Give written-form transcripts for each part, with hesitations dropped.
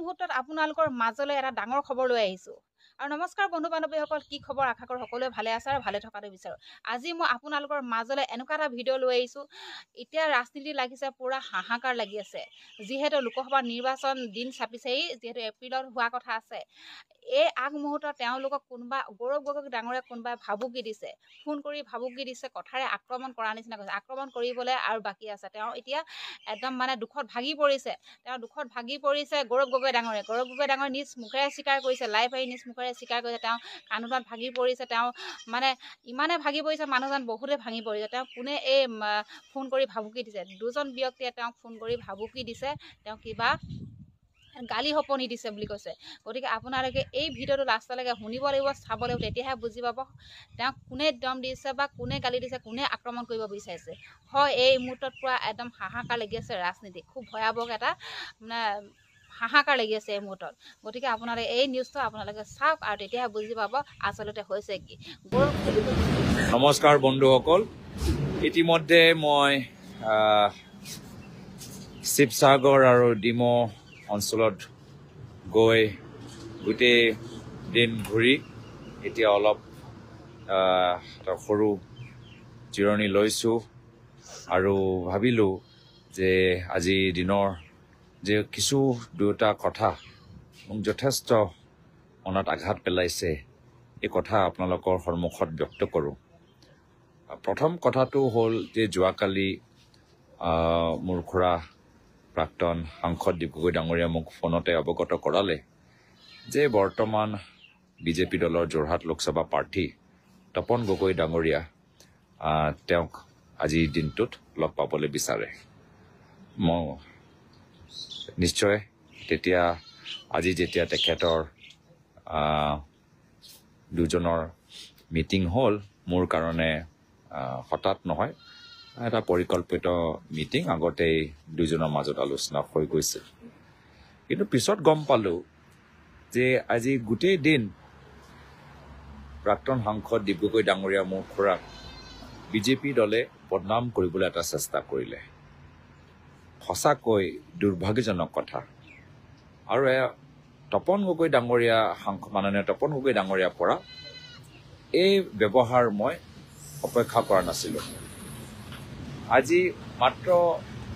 মুহূৰ্তত আপোনালোকৰ মাজলৈ এটা ডাঙৰ খবৰ লৈ আহিছো। আৰু নমস্কাৰ বন্ধু বান্ধৱীসকল, কি খবৰ? আশা কৰোঁ সকলোৱে ভালে আছে আৰু ভালে থকাটো বিচাৰোঁ। আজি মই আপোনালোকৰ মাজলৈ এনেকুৱা এটা ভিডিঅ' লৈ আহিছোঁ। এতিয়া ৰাজনীতি লাগিছে, পুৰা হাহাকাৰ লাগি আছে। যিহেতু লোকসভা নিৰ্বাচন দিন চাপিছেই, যিহেতু এপ্ৰিলত হোৱা কথা আছে। এই আগমুহূৰ্তত তেওঁলোকক কোনোবা গৌৰৱ গগৈ ডাঙৰে কোনোবাই ভাবুকি দিছে, ফোন কৰি ভাবুকি দিছে, কথাৰে আক্ৰমণ কৰাৰ নিচিনা কৈছে। আক্ৰমণ কৰিবলৈ আৰু বাকী আছে। তেওঁ এতিয়া একদম মানে দুখত ভাগি পৰিছে। গৌৰৱ গগৈ ডাঙৰে নিজ মুখেৰে স্বীকাৰ কৰিছে, লাইভ আহি নিজ মুখেৰে স্বীকাৰ কৰিছে। তেওঁ কান্দোনত ভাগি পৰিছে। তেওঁ মানে ইমানে ভাগি পৰিছে, মানুহজন বহুতে ভাঙি পৰিছে। তেওঁ কোনে এই ফোন কৰি ভাবুকি দিছে? দুজন ব্যক্তিয়ে তেওঁক ফোন কৰি ভাবুকি দিছে, তেওঁ কিবা গালি সপনি দিছে বুলি কৈছে। গতিকে আপোনালোকে এই ভিডিঅ'টো লাষ্টলৈকে শুনিব লাগিব, চাব লাগিব, তেতিয়াহে বুজি পাব তেওঁক কোনে দম দিছে বা কোনে গালি দিছে, কোনে আক্ৰমণ কৰিব বিচাৰিছে। হয়, এই মুহূৰ্তত পুৰা একদম হাহাকাৰ লাগি আছে ৰাজনীতি। খুব ভয়াৱহ এটা মানে হাহাকাৰ লাগি আছে এই মুহূৰ্তত। গতিকে আপোনালোকে এই নিউজটো আপোনালোকে চাওক আৰু তেতিয়াহে বুজি পাব আচলতে হৈছে কি। নমস্কাৰ বন্ধুসকল, ইতিমধ্যে মই শিৱসাগৰ আৰু ডিমৌ অঞ্চলত গৈ গোটেই দিন ঘূৰি এতিয়া অলপ এটা সৰু জিৰণি লৈছোঁ আৰু ভাবিলোঁ যে আজি দিনৰ যে কিছু দুটা কথা মোক যথেষ্ট মনত আঘাত পেলাইছে, এই কথা আপোনালোকৰ সন্মুখত ব্যক্ত কৰোঁ। প্ৰথম কথাটো হ'ল যে যোৱাকালি মোৰ খুৰা প্ৰাক্তন সাংসদ দীপ গগৈ ডাঙৰীয়া মোক ফোনতে অৱগত কৰালে যে বৰ্তমান বিজেপি দলৰ যোৰহাট লোকসভা প্ৰাৰ্থী তপন গগৈ ডাঙৰীয়া তেওঁক আজিৰ দিনটোত লগ পাবলৈ বিচাৰে। মই নিশ্চয় তেতিয়া আজি যেতিয়া তেখেতৰ দুজনৰ মিটিং হ'ল, মোৰ কাৰণে হঠাৎ নহয়, এটা পৰিকল্পিত মিটিং, আগতেই দুজনৰ মাজত আলোচনা হৈ গৈছিল। কিন্তু পিছত গম পালোঁ যে আজি গোটেই দিন প্ৰাক্তন সাংসদ দীপ গগৈ ডাঙৰীয়া মোৰ খুৰাক বিজেপি দলে বদনাম কৰিবলৈ এটা চেষ্টা কৰিলে। সঁচাকৈ দুৰ্ভাগ্যজনক কথা। আৰু তপন গগৈ ডাঙৰীয়া মাননীয় তপন গগৈ ডাঙৰীয়াৰ পৰা এই ব্যৱহাৰ মই অপেক্ষা কৰা নাছিলোঁ। আজি মাত্ৰ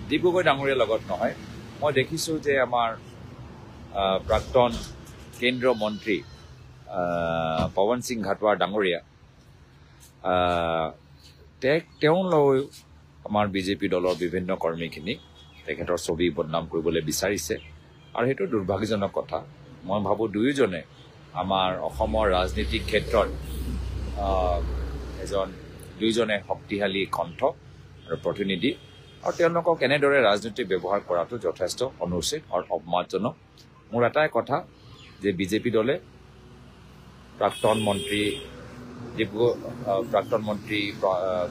দীপ গগৈ ডাঙৰীয়াৰ লগত নহয়, মই দেখিছোঁ যে আমাৰ প্ৰাক্তন কেন্দ্ৰীয় মন্ত্ৰী পৱন সিং ঘাটোৱাৰ ডাঙৰীয়া তেওঁলৈ আমাৰ বিজেপি দলৰ বিভিন্ন কৰ্মীখিনিক তেখেতৰ ছবি বদনাম কৰিবলৈ বিচাৰিছে আৰু সেইটো দুৰ্ভাগ্যজনক কথা। মই ভাবোঁ দুয়োজনে আমাৰ অসমৰ ৰাজনীতিক ক্ষেত্ৰত দুয়োজনে শক্তিশালী কণ্ঠ আৰু প্ৰতিনিধি, আৰু তেওঁলোকক এনেদৰে ৰাজনীতি ব্যৱহাৰ কৰাটো যথেষ্ট অনুচিত আৰু অপমানজনক। মোৰ এটাই কথা যে বিজেপি দলে প্ৰাক্তন মন্ত্ৰী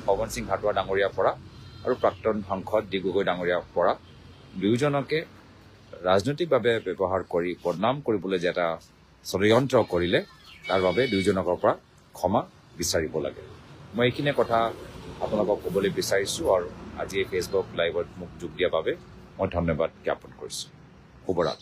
পৱন সিং ঘাটোৱাৰ ডাঙৰীয়াৰ পৰা আৰু প্ৰাক্তন সাংসদ দীপ গগৈ ডাঙৰীয়াৰ পৰা দুয়োজনকে ৰাজনৈতিকভাৱে ব্যৱহাৰ কৰি বদনাম কৰিবলৈ যে এটা ষড়যন্ত্ৰ কৰিলে, তাৰ বাবে দুয়োজনকৰ পৰা ক্ষমা বিচাৰিব লাগে। মই এইখিনি কথা আপোনালোকক ক'বলৈ বিচাৰিছোঁ আৰু আজি এই ফেচবুক লাইভত মোক যোগ দিয়াৰ বাবে মই ধন্যবাদ জ্ঞাপন কৰিছোঁ। শুভৰাত্ৰি।